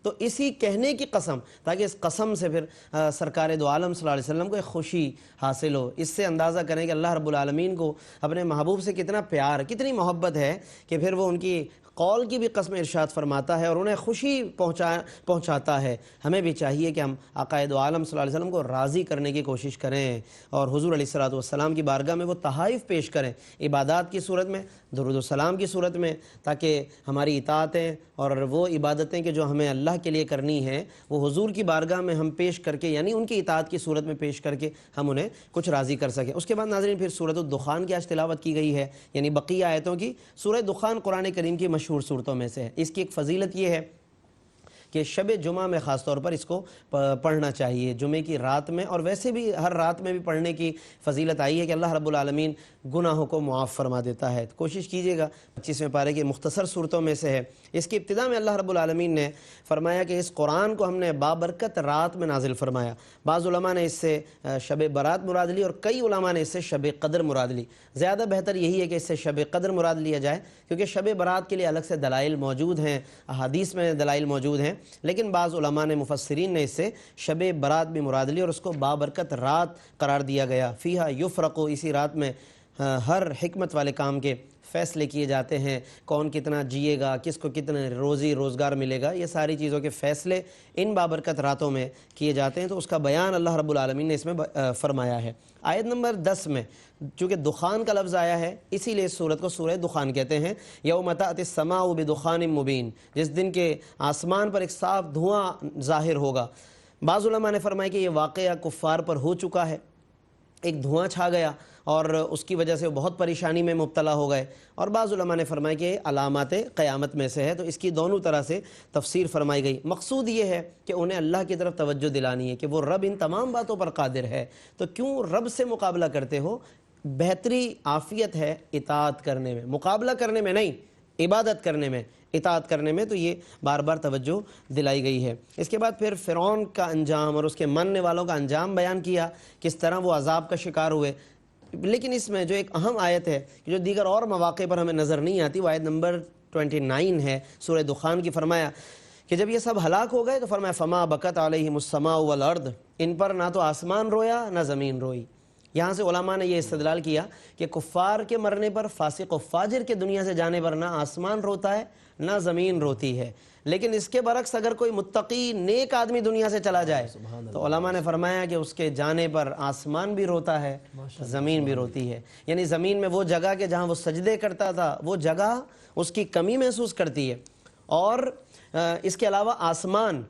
تو اسی کہنے کی قسم، تاکہ اس قسم سے پھر سرکار دو عالم صلی اللہ علیہ وسلم کو ایک خوشی حاصل ہو۔ اس سے اندازہ کریں کہ اللہ رب العالمین کو اپنے محبوب سے کتنا پیار، کتنی محبت ہے کہ پھر وہ ان کی قول کی بھی قسم ارشاد فرماتا ہے اور انہیں خوشی پہنچاتا ہے۔ ہمیں بھی چاہیے کہ ہم آقا دو عالم صلی اللہ علیہ وسلم کو راضی کرنے کی کوشش کریں اور حضور علیہ السلام کی بارگاہ میں وہ تحائف پیش کریں، عبادات کی صورت میں، درود و سلام کی صورت میں، تاکہ ہماری اطاعتیں اور وہ عبادتیں کہ جو ہمیں اللہ کے لیے کرنی ہیں وہ حضور کی بارگاہ میں ہم پیش کر کے، یعنی ان کی اطاعت کی صورت میں پیش کر کے ہم انہیں کچھ راضی کر سکیں۔ اس کے بعد ناظرین پھر سورۃ الدخان کی آج تلاوت کی گئی ہے، یعنی بقیہ آیتوں کی۔ سورہ دخان قرآن کریم کی مشہور صورتوں میں سے ہے۔ اس کی ایک فضیلت یہ ہے کہ شب جمعہ میں خاص طور پر اس کو پڑھنا چاہیے، جمعے کی رات میں، اور ویسے بھی ہر رات میں بھی پڑھنے کی فضیلت آئی ہے کہ اللہ رب العالمین گناہوں کو معاف فرما دیتا ہے۔ کوشش کیجئے گا، 25ویں پارے کی مختصر صورتوں میں سے ہے۔ اس کی ابتدا میں اللہ رب العالمین نے فرمایا کہ اس قرآن کو ہم نے بابرکت رات میں نازل فرمایا۔ بعض علماء نے اس سے شب برات مراد لی اور کئی علماء نے اس سے شب قدر مراد لی۔ زیادہ بہتر یہی ہے کہ اس سے شب قدر مراد لیا جائے، کیونکہ شب برات کے لیے الگ سے دلائل موجود ہیں، احادیث میں دلائل موجود ہیں، لیکن بعض علماء نے مفسرین نے اس سے شب برات بھی مراد لی اور اس کو بابرکت رات قرار دیا گیا۔ فیہا یفرق، اسی رات میں ہر حکمت والے کام کے فیصلے کیے جاتے ہیں، کون کتنا جیے گا، کس کو کتنا روزی روزگار ملے گا، یہ ساری چیزوں کے فیصلے ان بابرکت راتوں میں کیے جاتے ہیں، تو اس کا بیان اللہ رب العالمین نے اس میں فرمایا ہے۔ آیت نمبر 10 میں چونکہ دخان کا لفظ آیا ہے، اسی لیے اس سورت کو سورہ دخان کہتے ہیں۔ یوم تأتی السماء بدخان مبین، جس دن کے آسمان پر ایک صاف دھواں ظاہر ہوگا۔ بعض علماء نے فرمایا کہ یہ واقعہ کفار پر ہو چکا ہے، ایک دھواں چھا گیا اور اس کی وجہ سے وہ بہت پریشانی میں مبتلا ہو گئے، اور بعض علماء نے فرمایا کہ علامات قیامت میں سے ہے، تو اس کی دونوں طرح سے تفسیر فرمائی گئی۔ مقصود یہ ہے کہ انہیں اللہ کی طرف توجہ دلانی ہے کہ وہ رب ان تمام باتوں پر قادر ہے، تو کیوں رب سے مقابلہ کرتے ہو؟ بہتری عافیت ہے اطاعت کرنے میں، مقابلہ کرنے میں نہیں، عبادت کرنے میں، اطاعت کرنے میں، تو یہ بار بار توجہ دلائی گئی ہے۔ اس کے بعد پھر فرعون کا انجام اور اس کے ماننے والوں کا انجام بیان کیا، کس طرح وہ عذاب کا شکار ہوئے۔ لیکن اس میں جو ایک اہم آیت ہے کہ جو دیگر اور مواقع پر ہمیں نظر نہیں آتی، وہ آیت نمبر 29 ہے سورہ دخان کی۔ فرمایا کہ جب یہ سب ہلاک ہو گئے تو فرمایا فما بکت علیہم السماء والارض، ان پر نہ تو آسمان رویا نہ زمین روئی۔ یہاں سے علماء نے یہ استدلال کیا کہ کفار کے مرنے پر، فاسق و فاجر کے دنیا سے جانے پر نہ آسمان روتا ہے نہ زمین روتی ہے، لیکن اس کے برعکس اگر کوئی متقی نیک آدمی دنیا سے چلا جائے تو علماء نے فرمایا کہ اس کے جانے پر آسمان بھی روتا ہے، زمین بھی روتی ہے، یعنی زمین میں وہ جگہ کہ جہاں وہ سجدے کرتا تھا وہ جگہ اس کی کمی محسوس کرتی ہے، اور اس کے علاوہ آسمان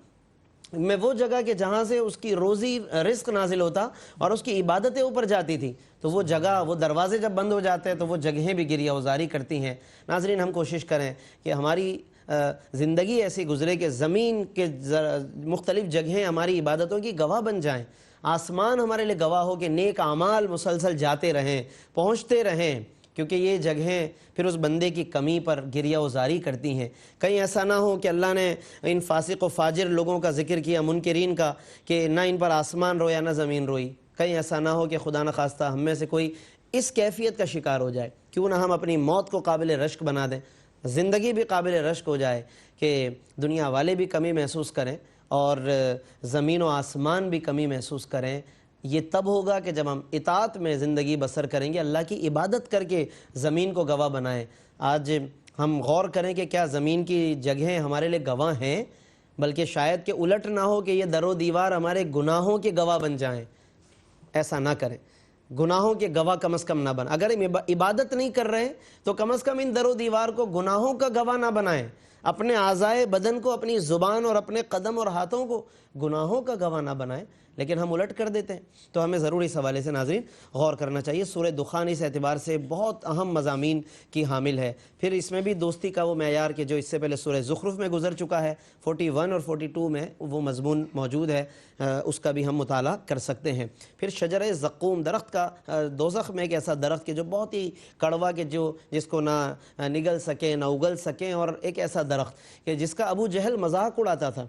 میں وہ جگہ کہ جہاں سے اس کی روزی رزق نازل ہوتا اور اس کی عبادتیں اوپر جاتی تھی، تو وہ جگہ، وہ دروازے جب بند ہو جاتے ہیں تو وہ جگہیں بھی گریہ وزاری کرتی ہیں۔ ناظرین ہم کوشش کریں کہ ہماری زندگی ایسی گزرے کہ زمین کے مختلف جگہیں ہماری عبادتوں کی گواہ بن جائیں، آسمان ہمارے لیے گواہ ہو کہ نیک اعمال مسلسل جاتے رہیں، پہنچتے رہیں، کیونکہ یہ جگہیں پھر اس بندے کی کمی پر گریہ وزاری کرتی ہیں۔ کہیں ایسا نہ ہو کہ اللہ نے ان فاسق و فاجر لوگوں کا ذکر کیا، منکرین کا، کہ نہ ان پر آسمان رویا نہ زمین روئی۔ کہیں ایسا نہ ہو کہ خدا نخواستہ ہم میں سے کوئی اس کیفیت کا شکار ہو جائے، کیوں نہ ہم اپنی موت کو قابل رشک بنا دیں، زندگی بھی قابل رشک ہو جائے کہ دنیا والے بھی کمی محسوس کریں اور زمین و آسمان بھی کمی محسوس کریں۔ یہ تب ہوگا کہ جب ہم اطاعت میں زندگی بسر کریں گے، اللہ کی عبادت کر کے زمین کو گواہ بنائیں۔ آج ہم غور کریں کہ کیا زمین کی جگہیں ہمارے لیے گواہ ہیں، بلکہ شاید کہ الٹ نہ ہو کہ یہ در و دیوار ہمارے گناہوں کے گواہ بن جائیں۔ ایسا نہ کریں، گناہوں کے گواہ کم از کم نہ بن۔ اگر عبادت نہیں کر رہے تو کم از کم ان در و دیوار کو گناہوں کا گواہ نہ بنائیں، اپنے اعضائے بدن کو، اپنی زبان اور اپنے قدم اور ہاتھوں کو گناہوں کا گواہ نہ بنائیں، لیکن ہم الٹ کر دیتے ہیں۔ تو ہمیں ضرور اس حوالے سے ناظرین غور کرنا چاہیے۔ سورہ دخان اس اعتبار سے بہت اہم مضامین کی حامل ہے۔ پھر اس میں بھی دوستی کا وہ معیار کہ جو اس سے پہلے سورہ زخرف میں گزر چکا ہے، 41 اور 42 میں وہ مضمون موجود ہے، اس کا بھی ہم مطالعہ کر سکتے ہیں۔ پھر شجر زقوم، درخت کا، دوزخ میں ایک ایسا درخت کہ جو بہت ہی کڑوا، کہ جس کو نہ نگل سکیں نہ اگل سکیں، اور ایک ایسا درخت کہ جس کا ابو جہل مذاق اڑاتا تھا۔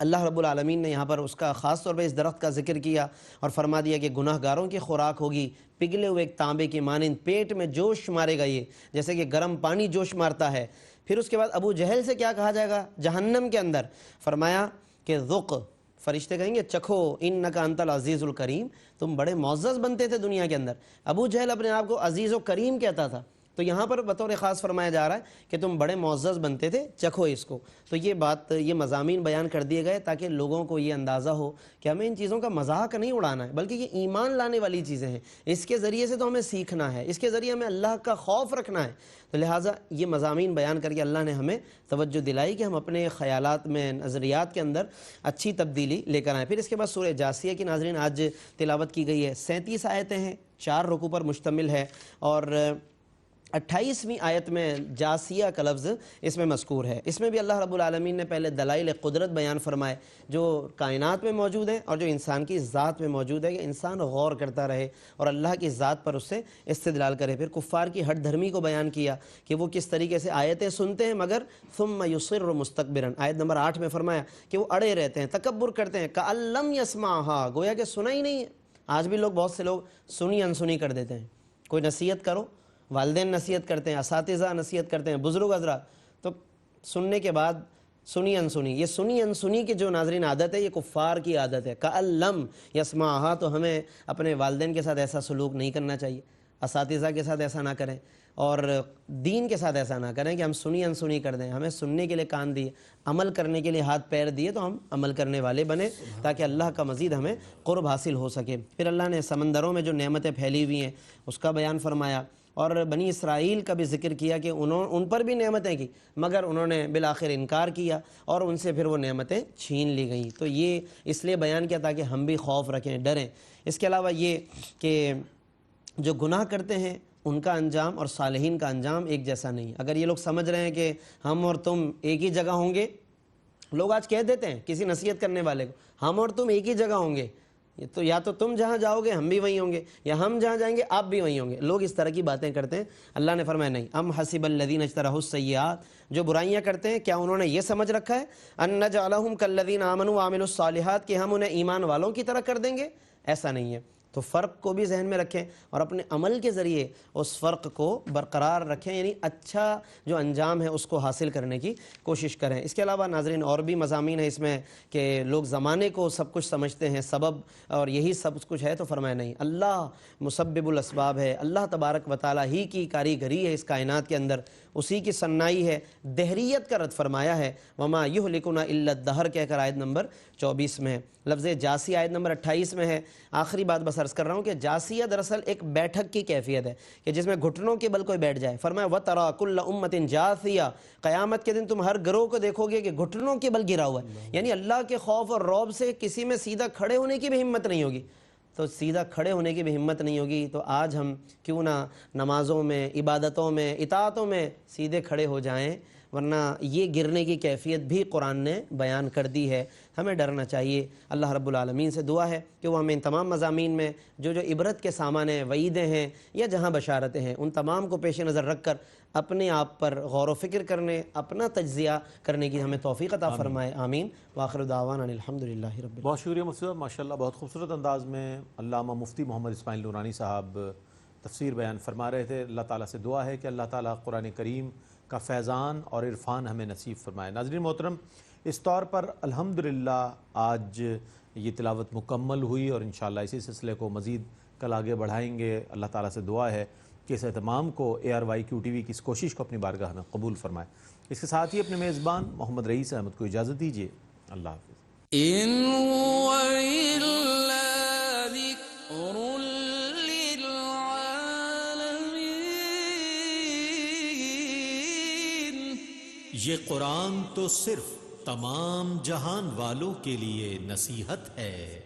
اللہ رب العالمین نے یہاں پر اس کا خاص طور پہ اس درخت کا ذکر کیا اور فرما دیا کہ گناہ گاروں کی خوراک ہوگی، پگھلے ہوئے ایک تانبے کی مانند پیٹ میں جوش مارے گا، یہ جیسے کہ گرم پانی جوش مارتا ہے۔ پھر اس کے بعد ابو جہل سے کیا کہا جائے گا جہنم کے اندر؟ فرمایا کہ ذق، فرشتے کہیں گے چکھو، انکا انت العزیز الکریم، تم بڑے معزز بنتے تھے دنیا کے اندر۔ ابو جہل اپنے آپ کو عزیز و کریم کہتا تھا، تو یہاں پر بطور خاص فرمایا جا رہا ہے کہ تم بڑے معزز بنتے تھے، چکھو اس کو۔ تو یہ بات، یہ مضامین بیان کر دیے گئے تاکہ لوگوں کو یہ اندازہ ہو کہ ہمیں ان چیزوں کا مذاق نہیں اڑانا ہے، بلکہ یہ ایمان لانے والی چیزیں ہیں، اس کے ذریعے سے تو ہمیں سیکھنا ہے، اس کے ذریعے ہمیں اللہ کا خوف رکھنا ہے۔ تو لہٰذا یہ مضامین بیان کر کے اللہ نے ہمیں توجہ دلائی کہ ہم اپنے خیالات میں، نظریات کے اندر اچھی تبدیلی لے کر آئیں۔ پھر اس کے بعد سورہ جاسیہ کی ناظرین آج تلاوت کی گئی ہے، 37 آیتیں ہیں، 4 رکوع پر مشتمل ہے، اور 28ویں آیت میں جاسیہ کا لفظ اس میں مذکور ہے۔ اس میں بھی اللہ رب العالمین نے پہلے دلائل قدرت بیان فرمائے جو کائنات میں موجود ہیں اور جو انسان کی ذات میں موجود ہے، کہ انسان غور کرتا رہے اور اللہ کی ذات پر اس سے استدلال کرے۔ پھر کفار کی ہٹ دھرمی کو بیان کیا کہ وہ کس طریقے سے آیتیں سنتے ہیں مگر ثم یصر مستکبرا، آیت نمبر 8 میں فرمایا کہ وہ اڑے رہتے ہیں، تکبر کرتے ہیں، کأن لم یسمعھا، گویا کہ سنا ہی نہیں ہے۔ آج بھی لوگ، بہت سے لوگ سنی انسنی کر دیتے ہیں۔ کوئی نصیحت کرو، والدین نصیحت کرتے ہیں، اساتذہ نصیحت کرتے ہیں، بزرگ حضرات، تو سننے کے بعد سنی انسنی۔ یہ سنی انسنی کی جو ناظرین عادت ہے، یہ کفار کی عادت ہے۔ کأن لم یسمعھا، تو ہمیں اپنے والدین کے ساتھ ایسا سلوک نہیں کرنا چاہیے، اساتذہ کے ساتھ ایسا نہ کریں، اور دین کے ساتھ ایسا نہ کریں کہ ہم سنی انسنی کر دیں۔ ہمیں سننے کے لیے کان دیے، عمل کرنے کے لیے ہاتھ پیر دیے، تو ہم عمل کرنے والے بنیں تاکہ اللہ کا مزید ہمیں قرب حاصل ہو سکے۔ پھر اللہ نے سمندروں میں جو نعمتیں پھیلی ہوئی ہیں اس کا بیان فرمایا، اور بنی اسرائیل کا بھی ذکر کیا کہ ان پر بھی نعمتیں کی، مگر انہوں نے بالآخر انکار کیا اور ان سے پھر وہ نعمتیں چھین لی گئیں۔ تو یہ اس لیے بیان کیا تاکہ ہم بھی خوف رکھیں، ڈریں۔ اس کے علاوہ یہ کہ جو گناہ کرتے ہیں ان کا انجام اور صالحین کا انجام ایک جیسا نہیں۔ اگر یہ لوگ سمجھ رہے ہیں کہ ہم اور تم ایک ہی جگہ ہوں گے، لوگ آج کہہ دیتے ہیں کسی نصیحت کرنے والے کو، ہم اور تم ایک ہی جگہ ہوں گے، تو یا تو تم جہاں جاؤ گے ہم بھی وہیں ہوں گے، یا ہم جہاں جائیں گے آپ بھی وہیں ہوں گے۔ لوگ اس طرح کی باتیں کرتے ہیں۔ اللہ نے فرمایا نہیں، ام حسب الذین اجترحوا السیئات، جو برائیاں کرتے ہیں کیا انہوں نے یہ سمجھ رکھا ہے ان نجعلہم کالذین آمنوا وعملوا الصالحات، کہ ہم انہیں ایمان والوں کی طرح کر دیں گے؟ ایسا نہیں ہے۔ تو فرق کو بھی ذہن میں رکھیں اور اپنے عمل کے ذریعے اس فرق کو برقرار رکھیں، یعنی اچھا جو انجام ہے اس کو حاصل کرنے کی کوشش کریں۔ اس کے علاوہ ناظرین اور بھی مضامین ہیں اس میں کہ لوگ زمانے کو سب کچھ سمجھتے ہیں سبب، اور یہی سب کچھ ہے، تو فرمایا نہیں، اللہ مسبب الاسباب ہے، اللہ تبارک و تعالیٰ ہی کی کاریگری ہے اس کائنات کے اندر، اسی کی صنائی ہے۔ دہریت کا رد فرمایا ہے، وما یہلکنا الا الدہر کہہ کر آیت نمبر 24 میں ہے۔ لفظ جاسیہ آیت نمبر 28 میں ہے۔ آخری بات بس عرض کر رہا ہوں کہ جاسیہ دراصل ایک بیٹھک کی کیفیت ہے کہ جس میں گھٹنوں کے بل کوئی بیٹھ جائے۔ فرمایا وَتَرَى كُلَّ أُمَّةٍ جَاثِيَةٍ، قیامت کے دن تم ہر گروہ کو دیکھو گے کہ گھٹنوں کے بل گرا ہوا ہے، یعنی اللہ کے خوف اور رعب سے کسی میں سیدھا کھڑے ہونے کی بھی ہمت نہیں ہوگی۔ تو سیدھا کھڑے ہونے کی بھی ہمت نہیں ہوگی، تو آج ہم کیوں نہ نمازوں میں، عبادتوں میں، اطاعتوں میں سیدھے کھڑے ہو جائیں ورنہ یہ گرنے کی کیفیت بھی قرآن نے بیان کر دی ہے. ہمیں ڈرنا چاہیے. اللہ رب العالمین سے دعا ہے کہ وہ ہمیں ان تمام مضامین میں جو عبرت کے سامان ہیں، وعیدیں ہیں یا جہاں بشارتیں ہیں، ان تمام کو پیش نظر رکھ کر اپنے آپ پر غور و فکر کرنے، اپنا تجزیہ کرنے کی ہمیں توفیق عطا فرمائے. آمین. وآخر دعوانا الحمدللہ رب العالمین. بہت شکریہ مفتی صاحب، ماشاءاللہ بہت خوبصورت انداز میں علامہ مفتی محمد اسماعیل نورانی صاحب تفسیر بیان فرما رہے تھے. اللہ تعالیٰ سے دعا ہے کہ اللہ تعالیٰ قرآن کریم کا فیضان اور عرفان ہمیں نصیب فرمائے. ناظرین محترم، اس طور پر الحمدللہ آج یہ تلاوت مکمل ہوئی اور انشاءاللہ اسی سلسلے کو مزید کل آگے بڑھائیں گے. اللہ تعالیٰ سے دعا ہے کہ اس اہتمام کو ARYQ TV کی اس کوشش کو اپنی بارگاہ میں قبول فرمائے. اس کے ساتھ ہی اپنے میزبان محمد رئیس احمد کو اجازت دیجیے. اللہ حافظ. إن هو إلا ذكر للعالمين. یہ قرآن تو صرف تمام جہان والوں کے لیے نصیحت ہے.